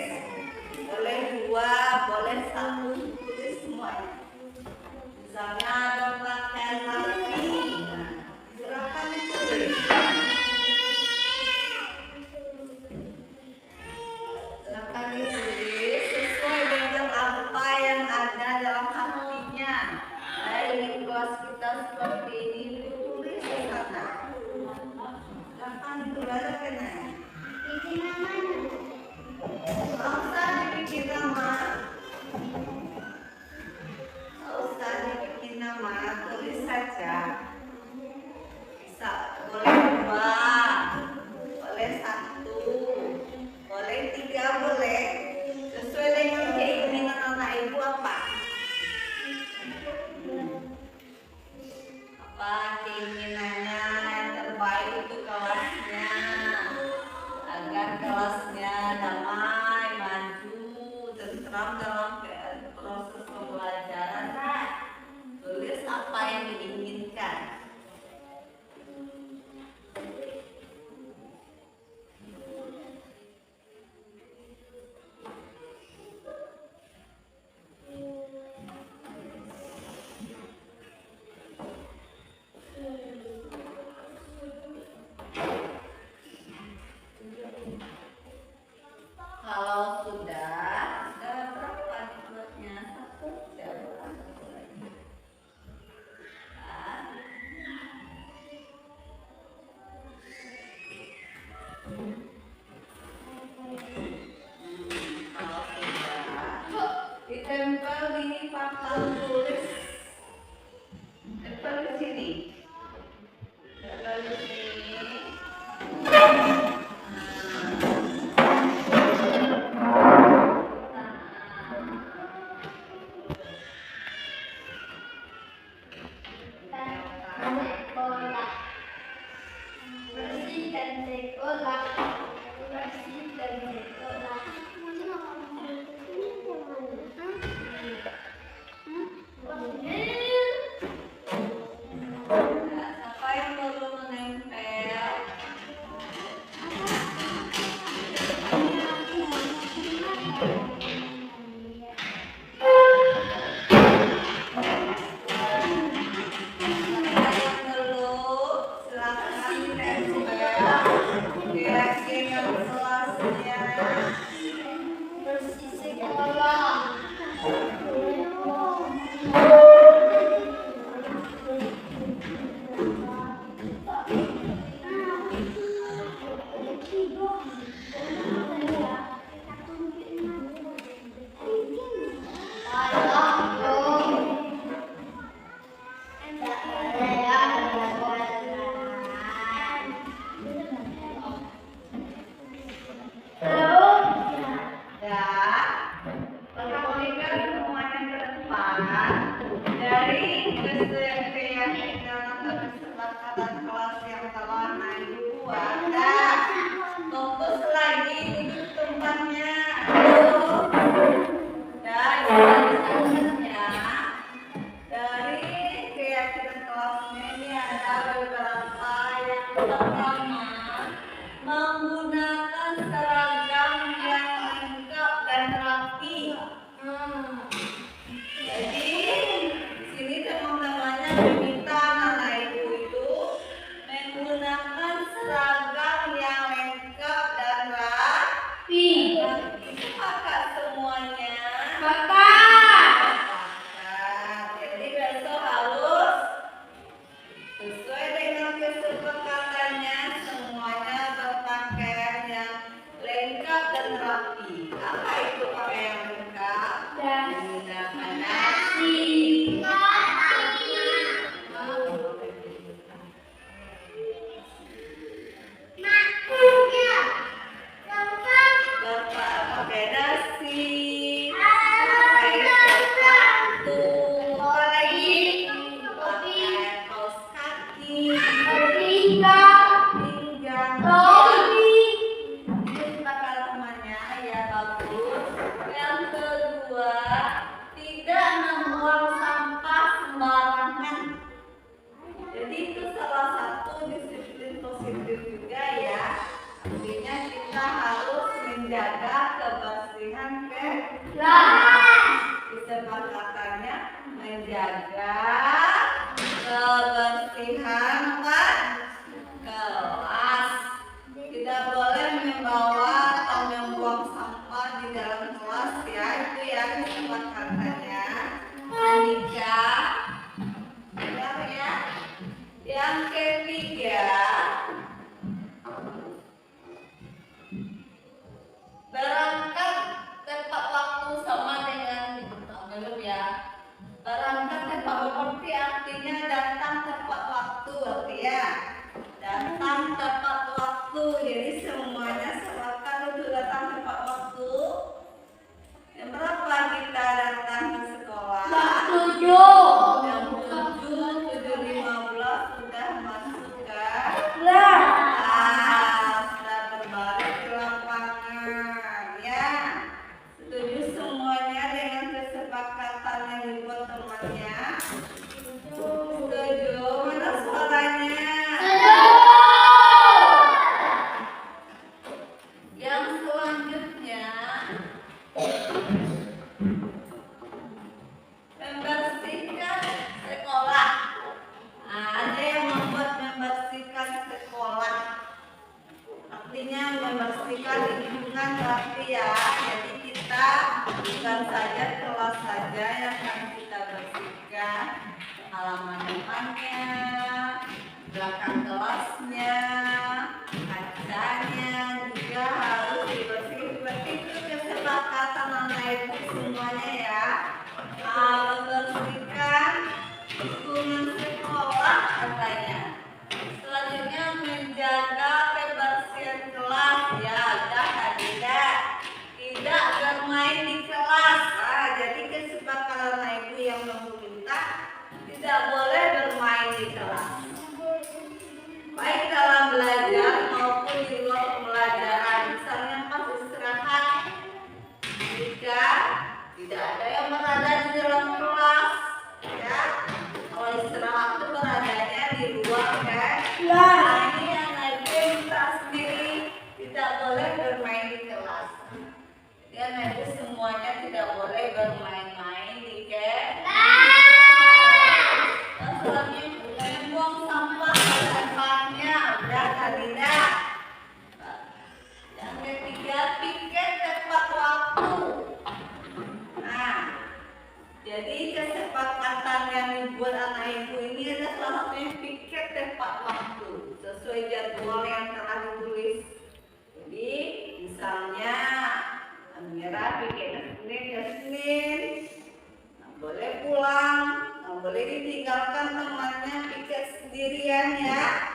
boleh 2, boleh 1, tulis semuanya. Misalnya ada pakaian lagi, silakan ditulis. Silakan ditulis sesuai dengan apa yang ada dalam hatinya. Ingin kelas kita seperti ini, ditulis di sana. Silakan ditulis kena. Nggak usah dibikin nama. Nggak usah dibikin nama, tulis saja. Bisa, boleh 2, boleh 1, boleh 3, boleh. Sesuai dengan keinginan anak ibu apa? Apa keinginannya yang terbaik untuk kelasnya, agar kelasnya damai, maju, tentram dalam proses pembelajaran. Tulis apa yang diinginkan. Dari keyakinan atau kesepakatan kelas yang telah naik duluan, fokus lagi di tempatnya. Dan selanjutnya dari keyakinan kelasnya ini ada beberapa yang pertama, menggunakan seragam yang lengkap dan rapi. Jadi sini teman-temannya meminta anak ibu itu menggunakan seragam yang lengkap dan rapi. Apakah semuanya? Sepakat. Jadi besok harus sesuai dengan kesepakatannya semuanya berpakaian yang lengkap dan rapi. Apa itu pakaian lengkap? Menggunakan nasi. Pakai nasi, pakai sepatu, apa lagi? Pakai kaos kaki, pinggang. Itu pengalamannya ya bagus. Yang kedua, tidak membuang sampah sembarangan. Jadi itu salah satu disiplin positif juga ya. Artinya kita harus menjaga kebersihan kesepakatannya menjaga kebersihan kelas. Tidak boleh membawa atau membuang sampah di dalam kelas ya. Itu ya kesepakatannya. Menikah. Benar ya. Yang ketiga, berangkat tepat waktu sama dengan belum ya. Berangkat tepat waktu artinya datang tepat waktu ya. Datang tepat waktu. Jadi semuanya sepakat untuk datang tepat waktu. Yang berapa kita datang ke sekolah? Jam 7:15 sudah masuk kan? Sudah berbaris di lapangan ya. Setuju semuanya dengan kesepakatan yang dibuat temannya? Setuju? Mana suaranya? Yang selanjutnya, membersihkan sekolah. Ada yang membuat membersihkan sekolah. Artinya membersihkan lingkungan rapi ya. Jadi kita bukan saja kelas saja yang akan kita bersihkan, halaman depannya, belakang kelasnya, kacanya juga harus dibersihkan. Seperti itu kesepakatan anak ibu semuanya ya. Membersihkan lingkungan sekolah katanya. Selanjutnya menjaga kebersihan kelas ya. Tidak bermain di kelas. Jadi kesepakatan ibu yang meminta tidak boleh bermain di kelas, baik dalam belajar maupun di luar pembelajaran. Misalnya pas istirahat, jika tidak ada yang berada di dalam kelas ya. Kalau istirahat itu beradanya di luar kan. Nah, ini yang kita sendiri tidak boleh bermain di kelas. Ya, nah itu semuanya tidak boleh bermain-main di Selanjutnya buang sampah pada tempatnya, udah tidak. Yang ketiga, piket tepat waktu. Nah, jadi kesepakatan yang dibuat anak ibu ini adalah salah satunya piket tepat waktu sesuai jadwal yang telah ditulis. Jadi misalnya Amira piketnya Senin ya Senin, nggak boleh pulang, nggak boleh ditinggalkan temannya piket sendirian ya.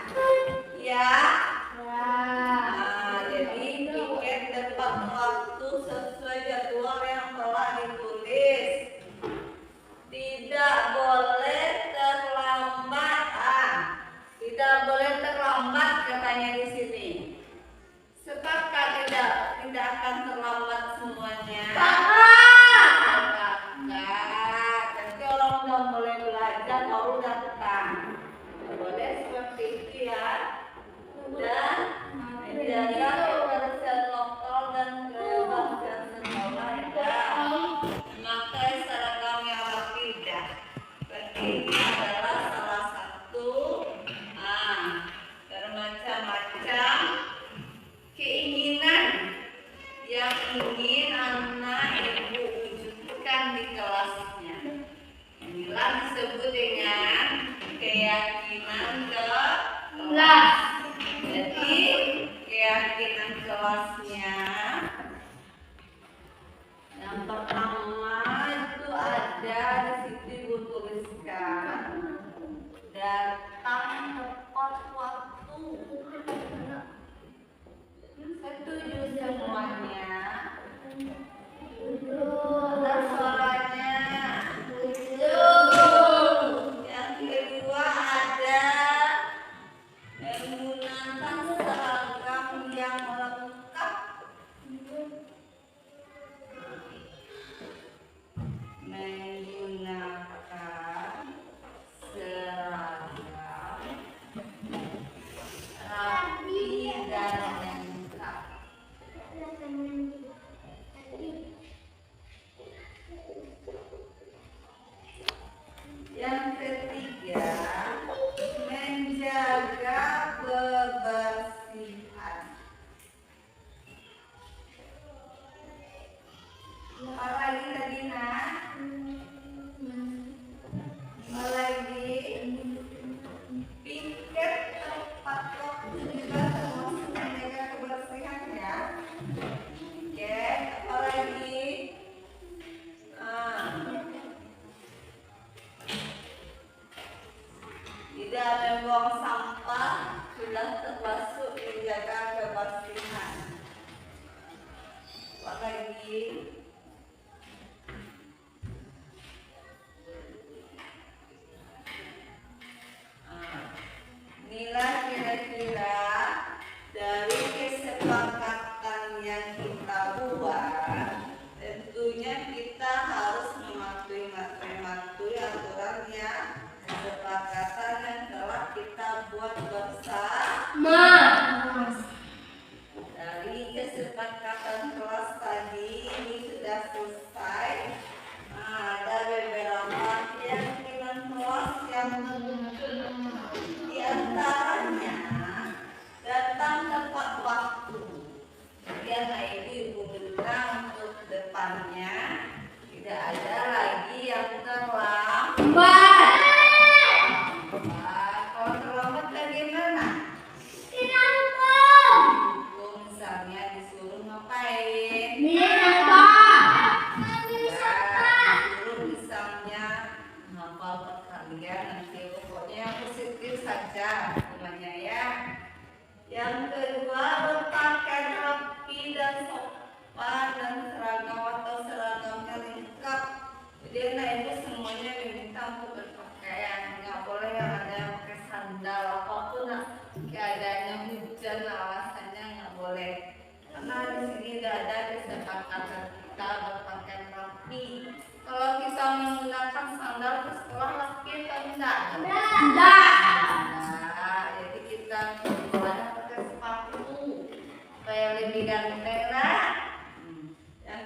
Ya. Nah, jadi piket tepat waktu sesuai jadwal yang telah ditulis. Tidak boleh terlambat. Tidak boleh terlambat katanya di sini. Sepakat tidak akan terlambat semuanya. Sepakat. Nanti orang udah mulai belajar baru datang. Boleh seperti itu ya. Dan menjaga kebersihan lokal dan kebersihan sekolah ya. Memakai seragam yang rapi. Ini adalah salah satu bermacam-macam keinginan yang ingin anak ibu wujudkan di kelasnya. Inilah disebut dengan keyakinan kelas. Jadi keyakinan kelasnya yang pertama itu ada di situ ibu tuliskan datang tepat waktu. Setuju semuanya? Ada suaranya. Yang kedua ada menggunakan seragam yang lengkap. Menggunakan seragam rapi dan lengkap. Yang ketiga, menjaga kebersihan. Apa lagi tadi nak? Apa lagi? Piket tepat waktu juga termasuk menjaga kebersihan ya. Oke, apa lagi? Tidak membuang sampah sudah termasuk menjaga kebersihan. Apa lagi? Inilah kira-kira dari kesepakatan yang kita buat. Tentunya kita harus mematuhi aturannya, kesepakatan yang telah kita buat bersama. Dari kesepakatan kelas tadi ini sudah selesai. Ada beberapa keyakinan kelas yang di antaranya datang tepat waktu. Karena itu ibu minta untuk depannya tidak ada lagi yang terlambat. Kalau terlambat bagaimana? Misalnya disuruh ngapain? Disuruh misalnya hafal perkalian nanti pokoknya yang positif saja semuanya ya. Yang kedua, berpakaian rapi dan sopan dan seragam atau seragam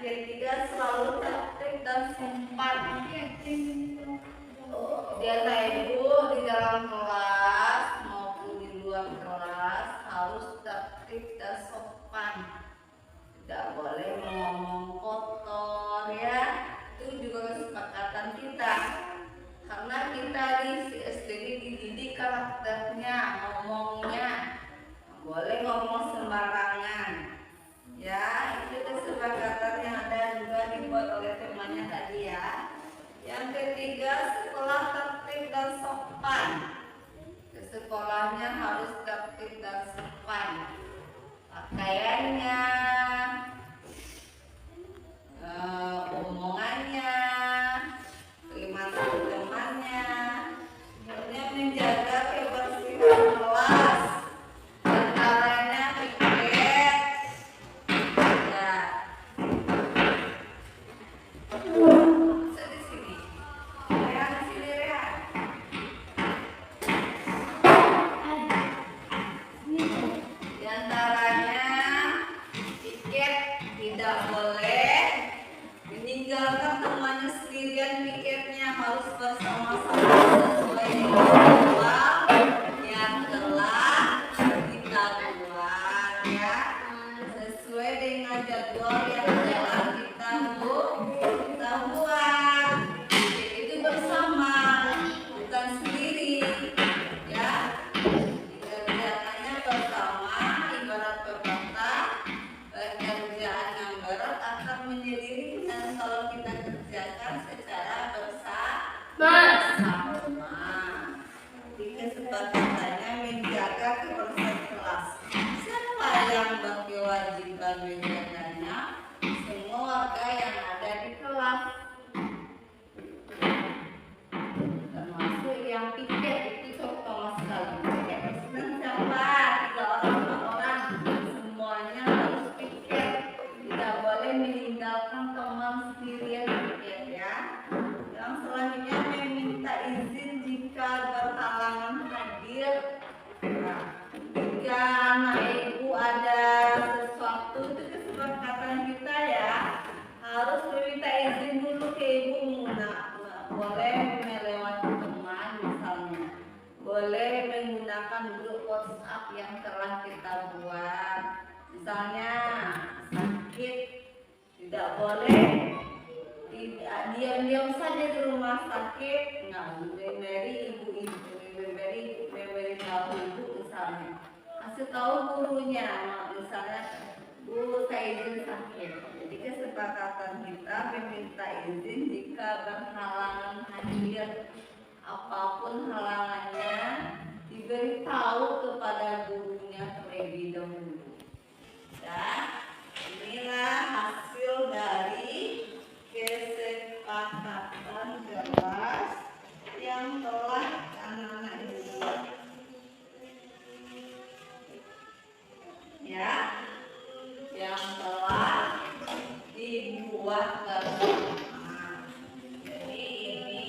ketiga selalu tertib dan sopan. Biasa ibu di dalam kelas maupun di luar kelas harus tertib dan sopan. Tidak boleh ngomong kotor ya. Itu juga kesepakatan kita. Karena kita di SD dididik karakternya, ngomongnya. Boleh ngomong sembarangan. Ya, itu kesepakatan yang ada juga dibuat oleh temannya tadi ya. Yang ketiga, sekolah tertib dan sopan. Ke sekolahnya harus tertib dan sopan. Pakaiannya, omongannya, kalimat temannya, pokoknya menjaga kebersihan kelas. Antaranya piket, ya. Di sini, Rehan, di sini Rehan. Di antaranya piket tidak boleh meninggalkan temannya sendirian, pikirnya harus bersama-sama sesuai dengan jadwal yang telah kita buat ya, sesuai dengan jadwal yang telah kita buat. Itu bersama, bukan sendiri ya. Kerjaannya bersama, ibarat pepatah, pekerjaan yang berat akan menjadi ringan kalau kita kerjakan secara bersama. Di kesepakatannya menjaga kebersihan kelas. Siapa yang berkewajiban menjaganya? Semua warga yang ada di kelas, termasuk yang piket. Itu contoh sekali. Piket senang siapa? 3 orang, semuanya harus piket. Tidak boleh meninggalkan teman sendirian piket ya. Yang selanjutnya meminta izin jika berhalangan hadir. Nah, jika anak ibu ada sesuatu, itu kesepakatan kita ya, harus meminta izin dulu ke ibu. Nah, boleh melewati teman misalnya, boleh menggunakan grup WhatsApp yang telah kita buat. Misalnya sakit, tidak boleh diam-diam saja di rumah sakit, nggak memberi tahu ibu misalnya, kasih tahu gurunya misalnya, Bu saya izin sakit. Jadi kesepakatan kita meminta izin jika berhalangan hadir, apapun halangannya diberitahu kepada gurunya terlebih dahulu. Dan inilah hasil dari kesepakatan kelas yang telah anak-anak dibuat ya, yang telah dibuat bersama. Jadi ini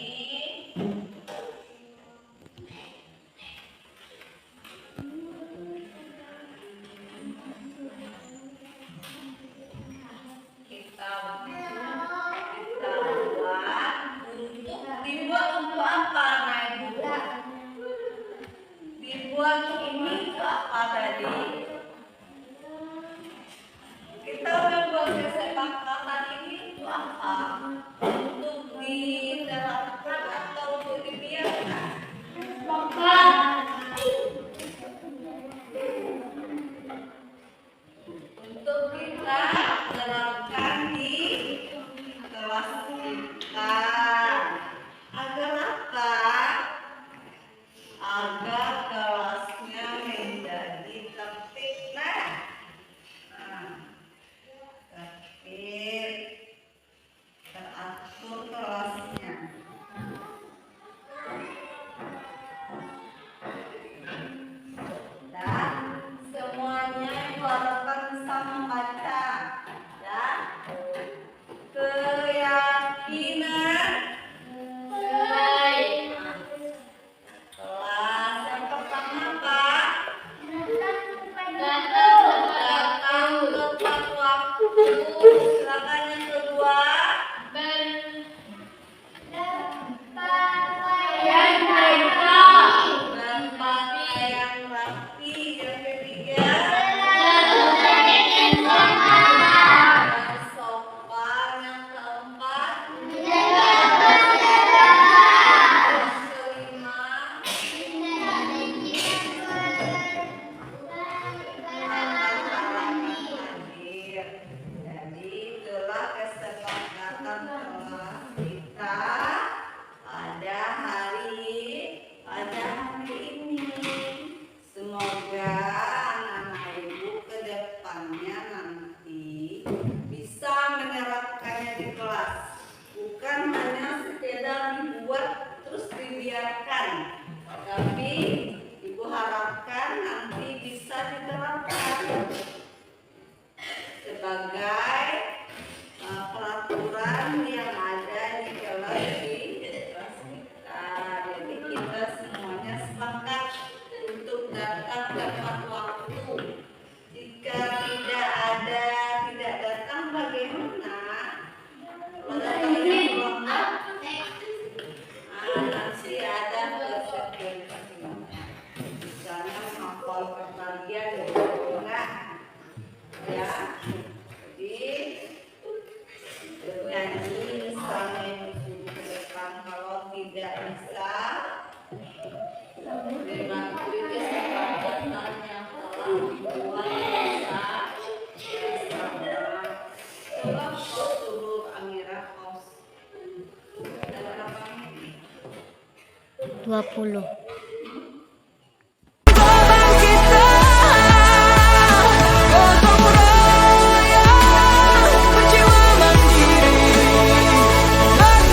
kita dibuat untuk apa? Nah, dibuat ini untuk apa tadi? Kita membuat kesepakatan ini untuk apa? ikhlas, bukan hanya sekedar dibuat terus dibiarkan, tapi ibu harapkan nanti bisa diterapkan sebagai peraturan yang ada di kelas kita. Jadi kita semuanya sepakat untuk datang tepat waktu. Jika tidak datang bagaimana? Kalau datangnya terlambat, nanti ada konsekuensinya. Misalnya menghafal perkalian enggak, ya. Jadi nyanyi misalnya disuruh ke depan, kalau tidak bisa memang itu kesepakatan yang telah dibuat bersama. Coba suruh Amira pos. Ada berapa menit? 20.